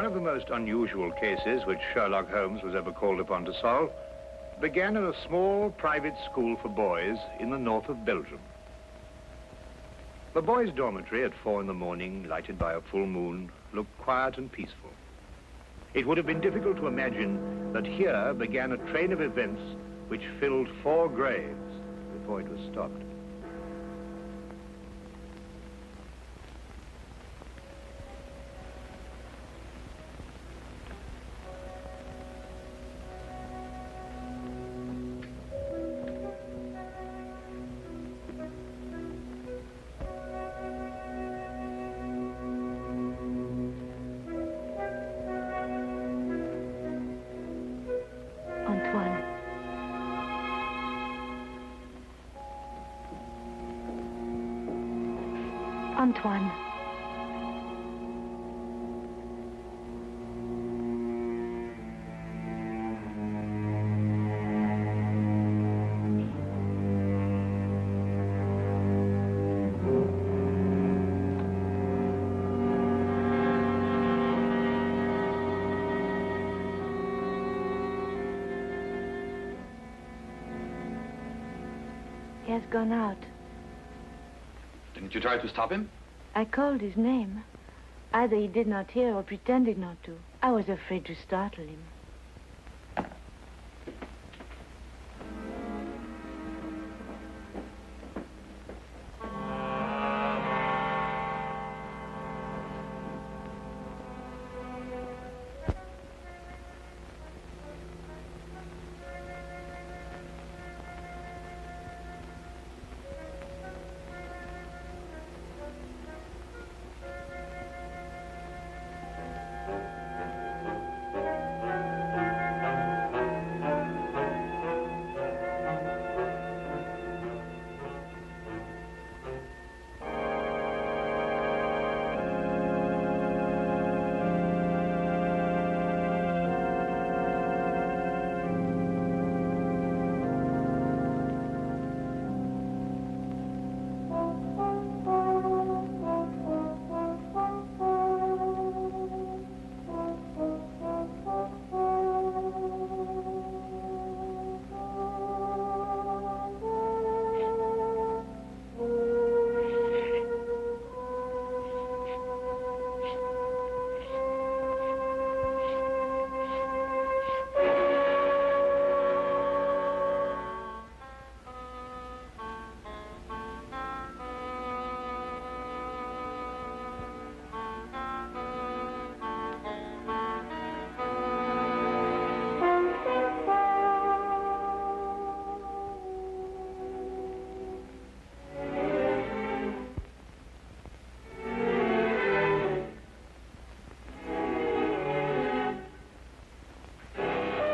One of the most unusual cases which Sherlock Holmes was ever called upon to solve began in a small private school for boys in the north of Belgium. The boys' dormitory at 4 in the morning, lighted by a full moon, looked quiet and peaceful. It would have been difficult to imagine that here began a train of events which filled 4 graves before it was stopped. Antoine. He has gone out. Didn't you try to stop him? I called his name. Either he did not hear or pretended not to. I was afraid to startle him.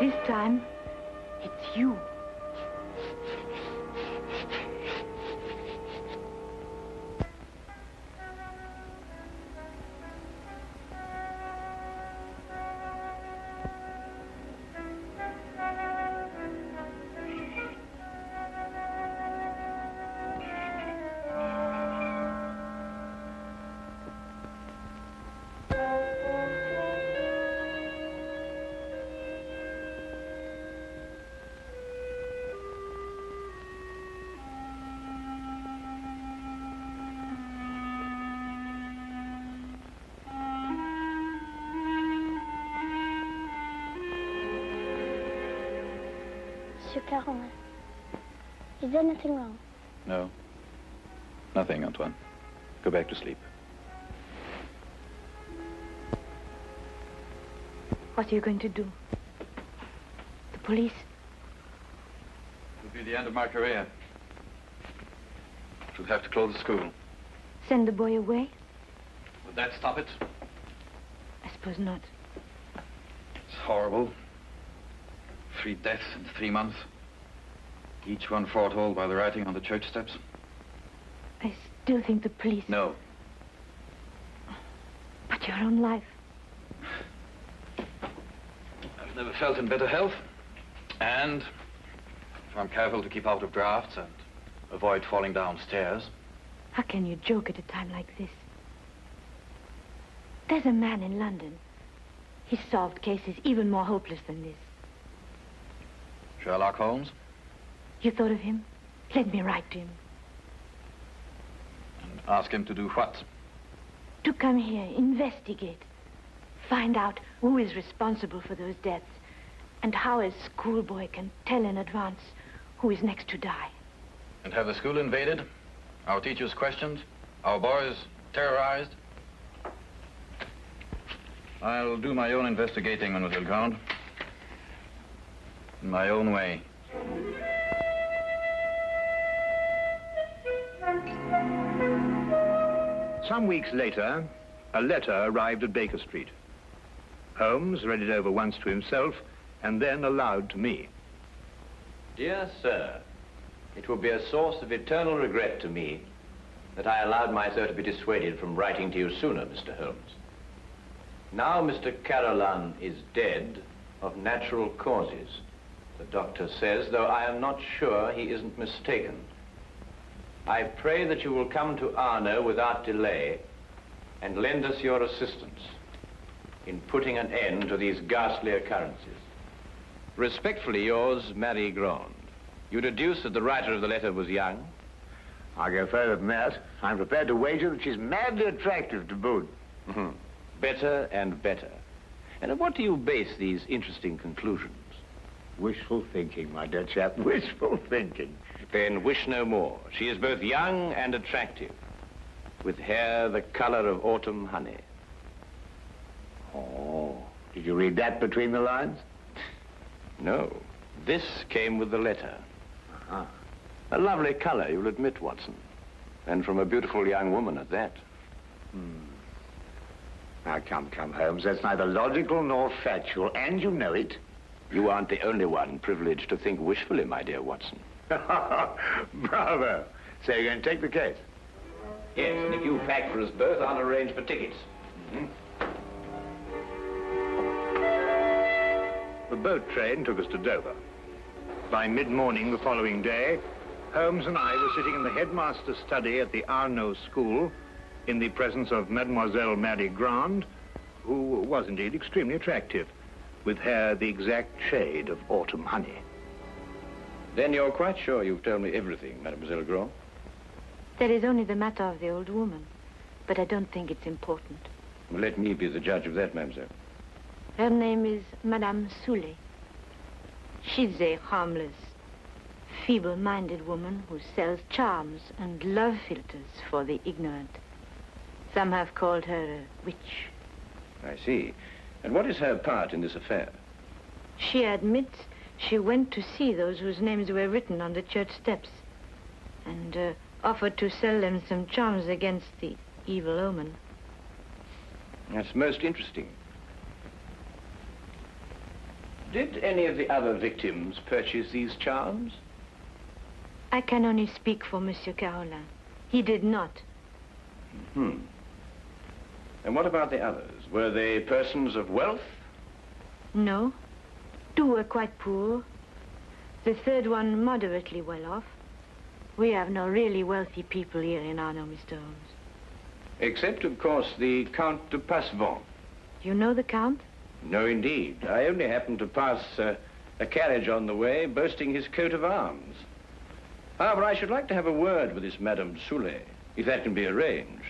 This time, it's you. Monsieur Caron, is there nothing wrong? No. Nothing, Antoine. Go back to sleep. What are you going to do? The police? It will be the end of my career. Should have to close the school. Send the boy away? Would that stop it? I suppose not. It's horrible. 3 deaths in 3 months. Each one foretold by the writing on the church steps. I still think the police... No. But your own life... I've never felt in better health. And if I'm careful to keep out of drafts and avoid falling downstairs. How can you joke at a time like this? There's a man in London He's solved cases even more hopeless than this. Sherlock Holmes? You thought of him? Let me write to him. And ask him to do what? To come here, investigate. Find out who is responsible for those deaths and how a schoolboy can tell in advance who is next to die. And have the school invaded? Our teachers questioned? Our boys terrorized? I'll do my own investigating, Mademoiselle Grande. In my own way. Some weeks later, a letter arrived at Baker Street. Holmes read it over once to himself and then aloud to me. Dear sir, it will be a source of eternal regret to me that I allowed myself to be dissuaded from writing to you sooner, Mr. Holmes. Now Mr. Carolan is dead of natural causes. The doctor says, though I am not sure he isn't mistaken. I pray that you will come to Arno without delay and lend us your assistance in putting an end to these ghastly occurrences. Respectfully yours, Mary Grande. You deduce that the writer of the letter was young? I'll go further than that. I'm prepared to wager that she's madly attractive to boot. Better and better. And on what do you base these interesting conclusions? Wishful thinking, my dear chap, wishful thinking. Then wish no more. She is both young and attractive, with hair the color of autumn honey. Oh, did you read that between the lines? No, this came with the letter. Uh-huh. A lovely color, you'll admit, Watson. And from a beautiful young woman at that. Now, come, Holmes. That's neither logical nor factual, and you know it. You aren't the only one privileged to think wishfully, my dear Watson. Bravo. So you're going to take the case? Yes, and if you pack for us both, I'll arrange for tickets. The boat train took us to Dover. By mid-morning the following day, Holmes and I were sitting in the headmaster's study at the Arno School in the presence of Mademoiselle Mary Grande, who was indeed extremely attractive, with hair the exact shade of autumn honey. Then you're quite sure you've told me everything, Mademoiselle Grande? That is only the matter of the old woman, but I don't think it's important. Well, let me be the judge of that, mademoiselle. Her name is Madame Soulet. She's a harmless, feeble-minded woman who sells charms and love philters for the ignorant. Some have called her a witch. I see. And what is her part in this affair? She admits she went to see those whose names were written on the church steps and offered to sell them some charms against the evil omen. That's most interesting. Did any of the other victims purchase these charms? I can only speak for Monsieur Carolan. He did not. And what about the others? Were they persons of wealth? No. Two were quite poor. The third one moderately well off. We have no really wealthy people here in Arno, Mr. Holmes. Except, of course, the Count de Passevant. You know the Count? No, indeed. I only happened to pass a carriage on the way boasting his coat of arms. However, I should like to have a word with this Madame Soulet, if that can be arranged.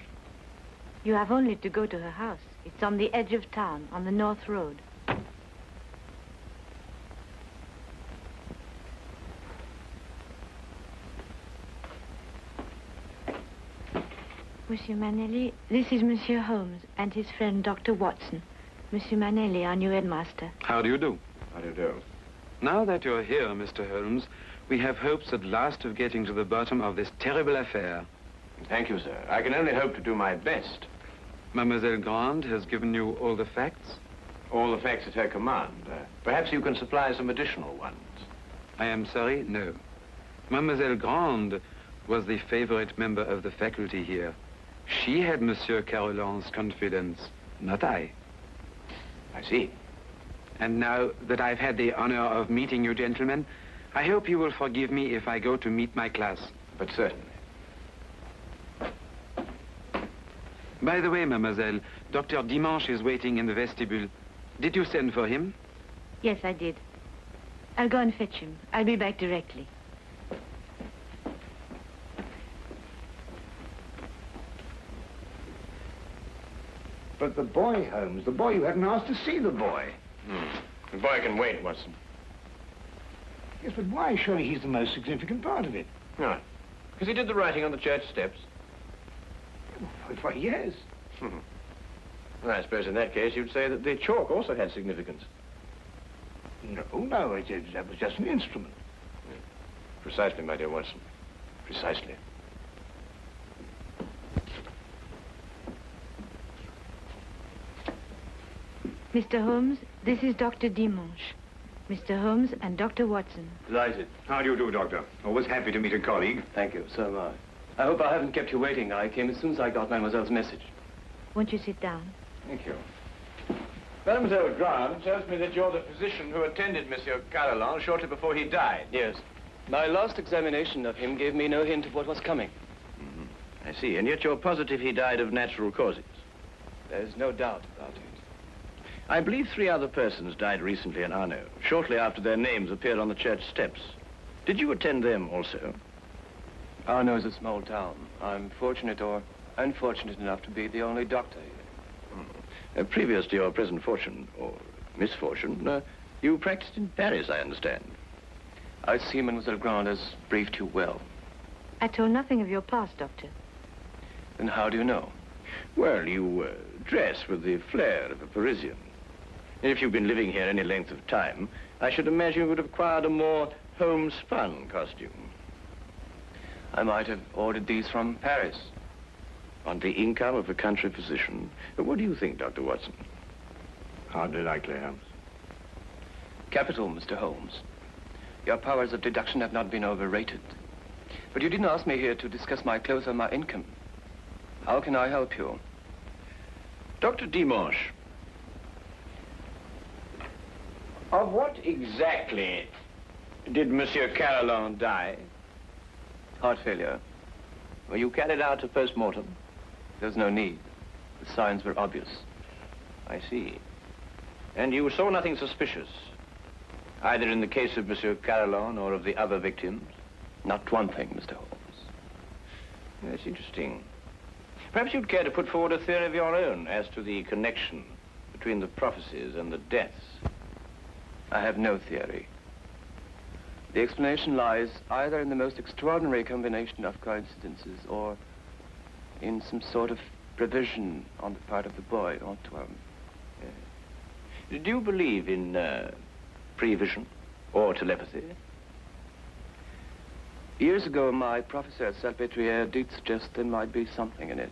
You have only to go to her house. It's on the edge of town, on the North Road. Monsieur Manelli, this is Monsieur Holmes and his friend Dr. Watson. Monsieur Manelli, our new headmaster. How do you do? How do you do? Now that you're here, Mr. Holmes, we have hopes at last of getting to the bottom of this terrible affair. Thank you, sir. I can only hope to do my best. Mademoiselle Grande has given you all the facts? All the facts at her command. Perhaps you can supply some additional ones. I am sorry, no. Mademoiselle Grande was the favorite member of the faculty here. She had Monsieur Carolan's confidence, not I. I see. And now that I've had the honor of meeting you gentlemen, I hope you will forgive me if I go to meet my class. But certainly. By the way, mademoiselle, Dr. Dimanche is waiting in the vestibule. Did you send for him? Yes, I did. I'll go and fetch him. I'll be back directly. But the boy, Holmes, the boy, you hadn't asked to see the boy. The boy can wait, Watson. Yes, but why? Surely he's the most significant part of it. No, because he did the writing on the church steps. Why, yes. Well, I suppose in that case you'd say that the chalk also had significance. No, that was just an instrument. Precisely, my dear Watson. Precisely. Mr. Holmes, this is Dr. Dimanche. Mr. Holmes and Dr. Watson. Delighted. How do you do, Doctor? Always happy to meet a colleague. Thank you, so am I. I hope I haven't kept you waiting. I came as soon as I got Mademoiselle's message. Won't you sit down? Thank you. Mademoiselle Grant tells me that you're the physician who attended Monsieur Carolan shortly before he died. Yes. My last examination of him gave me no hint of what was coming. I see, and yet you're positive he died of natural causes. There's no doubt about it. I believe 3 other persons died recently in Arno, shortly after their names appeared on the church steps. Did you attend them also? Arno is a small town. I'm fortunate or unfortunate enough to be the only doctor here. Previous to your present fortune, or misfortune, you practiced in Paris, I understand. I see Mademoiselle Grant has briefed you well. I told nothing of your past, Doctor. Then how do you know? Well, you dress with the flair of a Parisian. If you've been living here any length of time, I should imagine you would have acquired a more homespun costume. I might have ordered these from Paris. On the income of a country physician, what do you think, Dr. Watson? Hardly likely, Holmes. Capital, Mr. Holmes. Your powers of deduction have not been overrated. But you didn't ask me here to discuss my clothes or my income. How can I help you? Dr. Dimanche, of what exactly did Monsieur Carolan die? Heart failure. Were you carried out to post-mortem? There's no need. The signs were obvious. I see. And you saw nothing suspicious, either in the case of Monsieur Carolan or of the other victims? Not one thing, Mr. Holmes. That's interesting. Perhaps you'd care to put forward a theory of your own as to the connection between the prophecies and the deaths. I have no theory. The explanation lies either in the most extraordinary combination of coincidences or in some sort of prevision on the part of the boy, Antoine. Do you believe in prevision or telepathy? Years ago, my professor at Salpêtrière did suggest there might be something in it.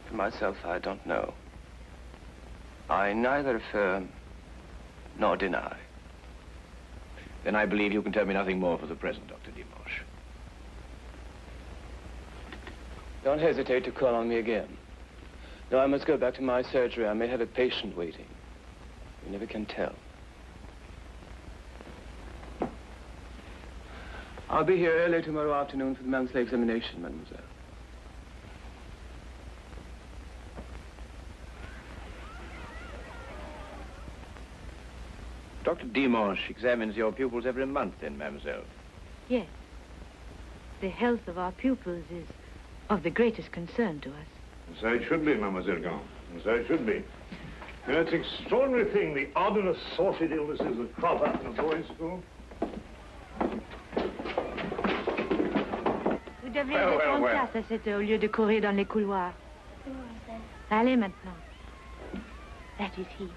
For myself, I don't know. I neither affirm nor deny. Then I believe you can tell me nothing more for the present, Dr. Dimanche. Don't hesitate to call on me again. No, I must go back to my surgery. I may have a patient waiting. You never can tell. I'll be here early tomorrow afternoon for the monthly examination, mademoiselle. Dr. Dimanche examines your pupils every month, then, mademoiselle? Yes. The health of our pupils is of the greatest concern to us. And so it should be, Mademoiselle Grant. And so it should be. You know, it's an extraordinary thing, the odd and assorted illnesses that crop up in a boys' school. Vous devriez être en classe à cette heure au lieu de courir dans les couloirs. Allez maintenant. That is he.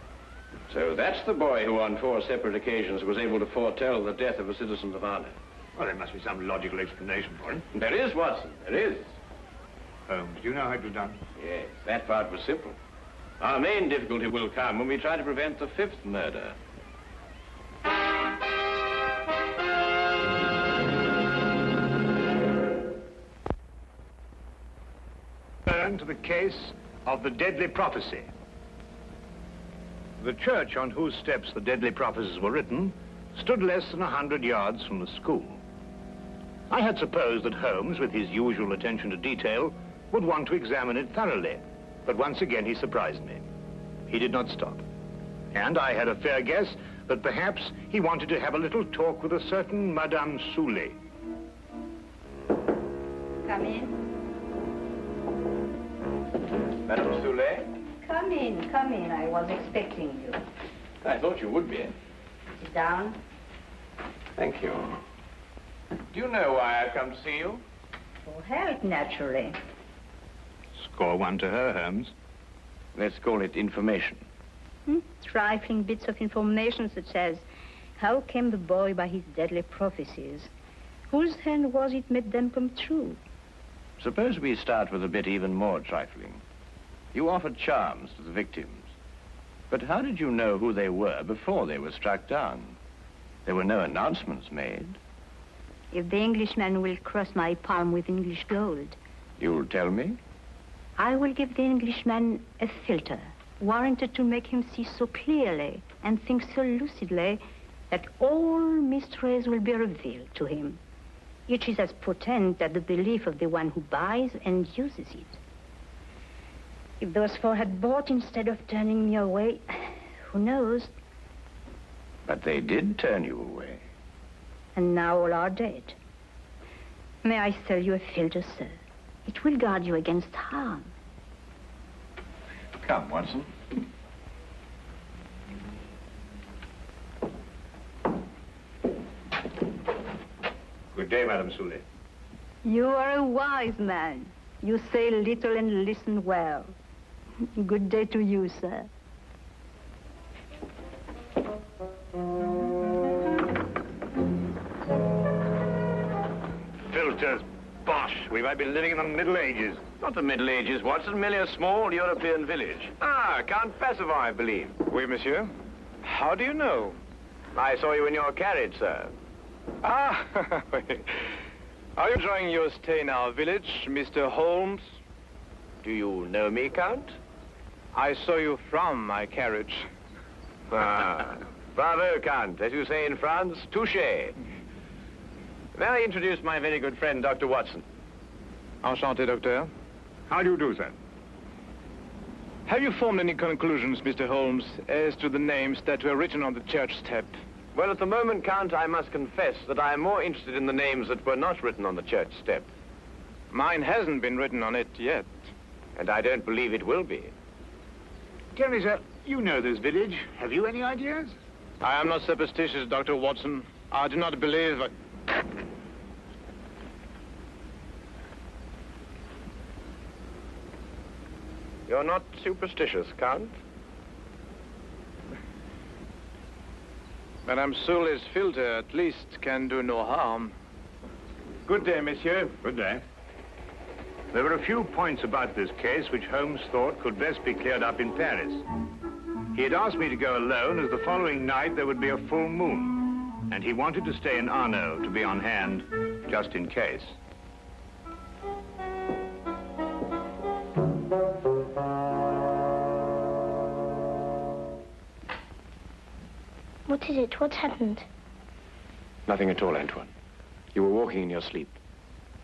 So that's the boy who on 4 separate occasions was able to foretell the death of a citizen of Arno. Well, there must be some logical explanation for it. There is, Watson, there is. Holmes, do you know how it was done? Yes, that part was simple. Our main difficulty will come when we try to prevent the 5th murder. Turn to the case of the deadly prophecy. The church on whose steps the deadly prophecies were written stood less than 100 yards from the school. I had supposed that Holmes, with his usual attention to detail, would want to examine it thoroughly, but once again he surprised me. He did not stop. And I had a fair guess that perhaps he wanted to have a little talk with a certain Madame Soulet. Come in. Madame Soulet? Come in, come in. I was expecting you. I thought you would be. Sit down. Thank you. Do you know why I've come to see you? For help, naturally. Score one to her, Holmes. Let's call it information. Trifling bits of information such as how came the boy by his deadly prophecies? Whose hand was it made them come true? Suppose we start with a bit even more trifling. You offered charms to the victims. But how did you know who they were before they were struck down? There were no announcements made. If the Englishman will cross my palm with English gold, You'll tell me? I will give the Englishman a filter, warranted to make him see so clearly and think so lucidly that all mysteries will be revealed to him. Each is as potent as the belief of the one who buys and uses it. If those four had bought instead of turning me away, who knows? But they did turn you away. And now all are dead. May I sell you a filter, sir? It will guard you against harm. Come, Watson. Good day, Madame Soulet. You are a wise man. You say little and listen well. Good day to you, sir. Filters, bosh. We might be living in the Middle Ages. Not the Middle Ages, Watson, merely a small European village. Ah, Count Passavant, I believe. Oui, monsieur. How do you know? I saw you in your carriage, sir. Ah, are you enjoying your stay in our village, Mr. Holmes? Do you know me, Count? I saw you from my carriage. Ah, bravo, Count. As you say in France, touché. May I introduce my very good friend, Dr. Watson? Enchanté, docteur. How do you do, sir? Have you formed any conclusions, Mr. Holmes, as to the names that were written on the church step? Well, at the moment, Count, I must confess that I am more interested in the names that were not written on the church step. Mine hasn't been written on it yet. And I don't believe it will be. Tell me, sir, you know this village. Have you any ideas? I am not superstitious, Dr. Watson. I do not believe... You're not superstitious, Count? Madame Soulet's filter, at least, can do no harm. Good day, monsieur. Good day. There were a few points about this case which Holmes thought could best be cleared up in Paris. He had asked me to go alone as the following night there would be a full moon, and he wanted to stay in Arno to be on hand just in case. What is it? What's happened? Nothing at all, Antoine. You were walking in your sleep.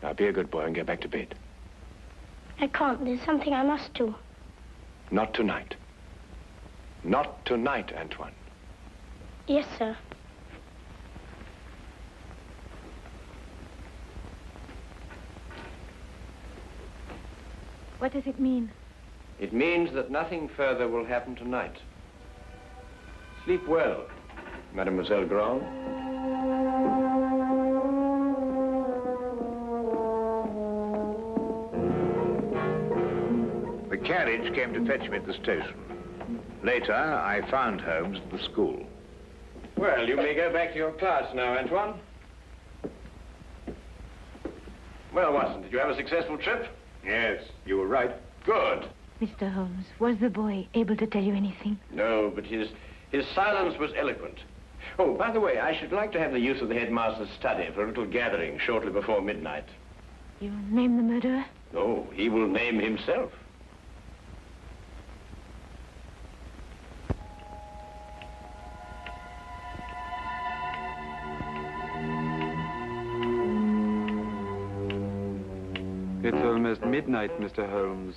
Now, be a good boy and get back to bed. I can't. There's something I must do. Not tonight. Not tonight, Antoine. Yes, sir. What does it mean? It means that nothing further will happen tonight. Sleep well, Mademoiselle Grand. The carriage came to fetch me at the station. Later, I found Holmes at the school. Well, you may go back to your class now, Antoine. Well, Watson, did you have a successful trip? Yes, you were right. Good. Mr. Holmes, was the boy able to tell you anything? No, but his silence was eloquent. Oh, by the way, I should like to have the use of the headmaster's study for a little gathering shortly before midnight. You name the murderer? No, he will name himself. It's almost midnight, Mr. Holmes.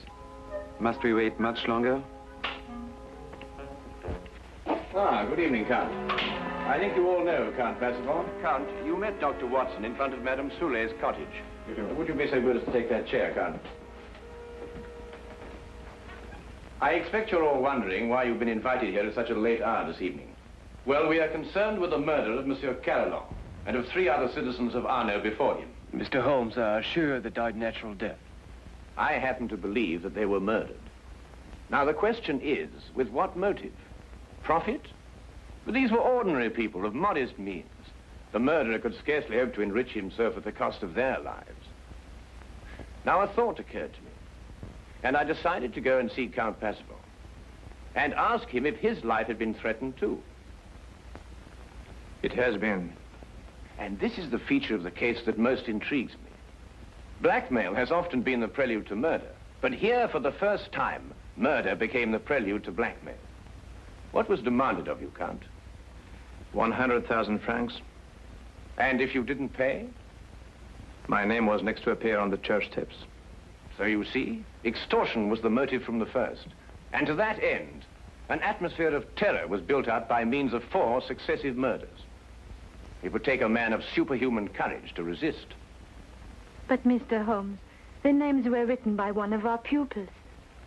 Must we wait much longer? Ah, good evening, Count. I think you all know Count Passavant. Count, you met Dr. Watson in front of Madame Soulet's cottage. Would you be so good as to take that chair, Count? I expect you're all wondering why you've been invited here at such a late hour this evening. Well, we are concerned with the murder of Monsieur Carolan and of 3 other citizens of Arno before him. Mr. Holmes are sure they died natural death. I happen to believe that they were murdered. Now, the question is, with what motive? Profit? But these were ordinary people of modest means. The murderer could scarcely hope to enrich himself at the cost of their lives. Now, a thought occurred to me, and I decided to go and see Count Passavant and ask him if his life had been threatened too. It has been. And this is the feature of the case that most intrigues me. Blackmail has often been the prelude to murder, but here, for the first time, murder became the prelude to blackmail. What was demanded of you, Count? 100,000 francs. And if you didn't pay? My name was next to appear on the church steps. So you see, extortion was the motive from the first. And to that end, an atmosphere of terror was built up by means of 4 successive murders. It would take a man of superhuman courage to resist. But, Mr. Holmes, the names were written by one of our pupils.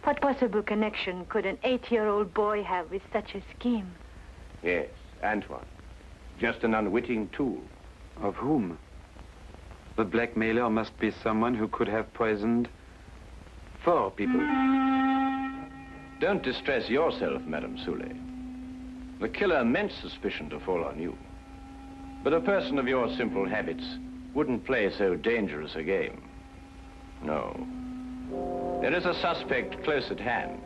What possible connection could an 8-year-old boy have with such a scheme? Yes, Antoine. Just an unwitting tool. Of whom? The blackmailer must be someone who could have poisoned 4 people. Don't distress yourself, Madame Soulet. The killer meant suspicion to fall on you. But a person of your simple habits wouldn't play so dangerous a game. No. There is a suspect close at hand,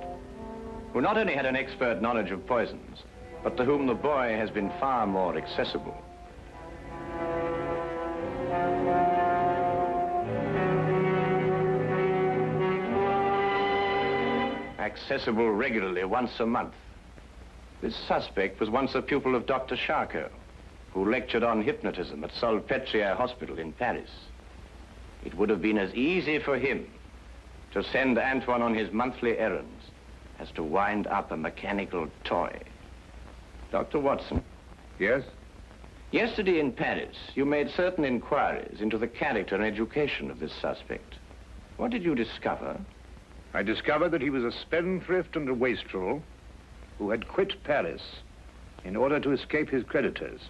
who not only had an expert knowledge of poisons, but to whom the boy has been far more accessible. Accessible regularly once a month. This suspect was once a pupil of Dr. Charcot, who lectured on hypnotism at Salpêtrière Hospital in Paris. It would have been as easy for him to send Antoine on his monthly errands as to wind up a mechanical toy. Dr. Watson. Yes? Yesterday in Paris, you made certain inquiries into the character and education of this suspect. What did you discover? I discovered that he was a spendthrift and a wastrel who had quit Paris in order to escape his creditors.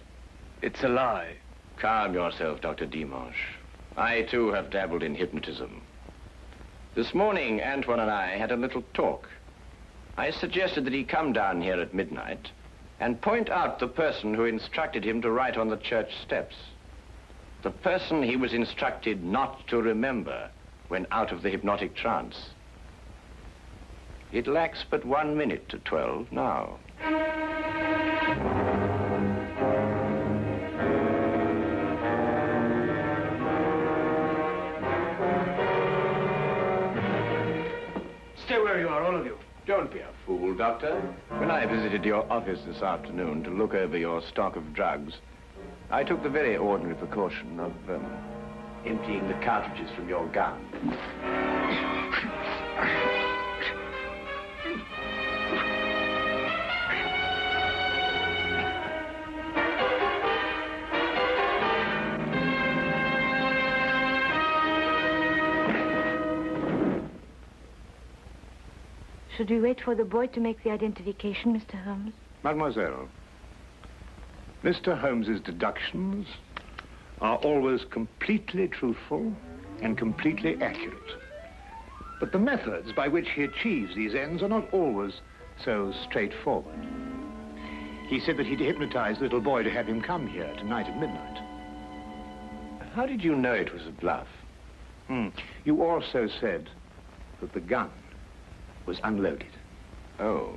It's a lie. Calm yourself, Dr. Dimanche. I, too, have dabbled in hypnotism. This morning, Antoine and I had a little talk. I suggested that he come down here at midnight and point out the person who instructed him to write on the church steps. The person he was instructed not to remember when out of the hypnotic trance. It lacks but 1 minute to 12 now. Stay where you are, all of you. Don't be a fool, Doctor. When I visited your office this afternoon to look over your stock of drugs, I took the very ordinary precaution of emptying the cartridges from your gun. Should we wait for the boy to make the identification, Mr. Holmes? Mademoiselle, Mr. Holmes's deductions are always completely truthful and completely accurate. But the methods by which he achieves these ends are not always so straightforward. He said that he'd hypnotized the little boy to have him come here tonight at midnight. How did you know it was a bluff? You also said that the gun was unloaded. Oh.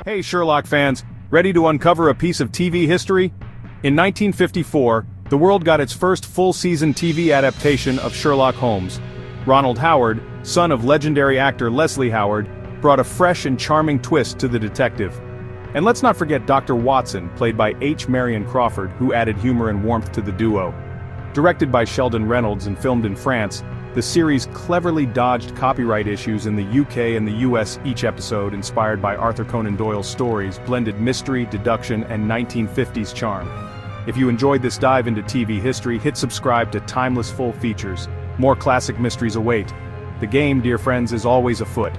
Hey Sherlock fans, ready to uncover a piece of TV history? In 1954, the world got its first full-season TV adaptation of Sherlock Holmes. Ronald Howard, son of legendary actor Leslie Howard, brought a fresh and charming twist to the detective. And let's not forget Dr. Watson, played by Marion Crawford, who added humor and warmth to the duo. Directed by Sheldon Reynolds and filmed in France, the series cleverly dodged copyright issues in the UK and the US. Each episode, inspired by Arthur Conan Doyle's stories, blended mystery, deduction, and 1950s charm. If you enjoyed this dive into TV history, hit subscribe to Timeless Full Features. More classic mysteries await. The game, dear friends, is always afoot.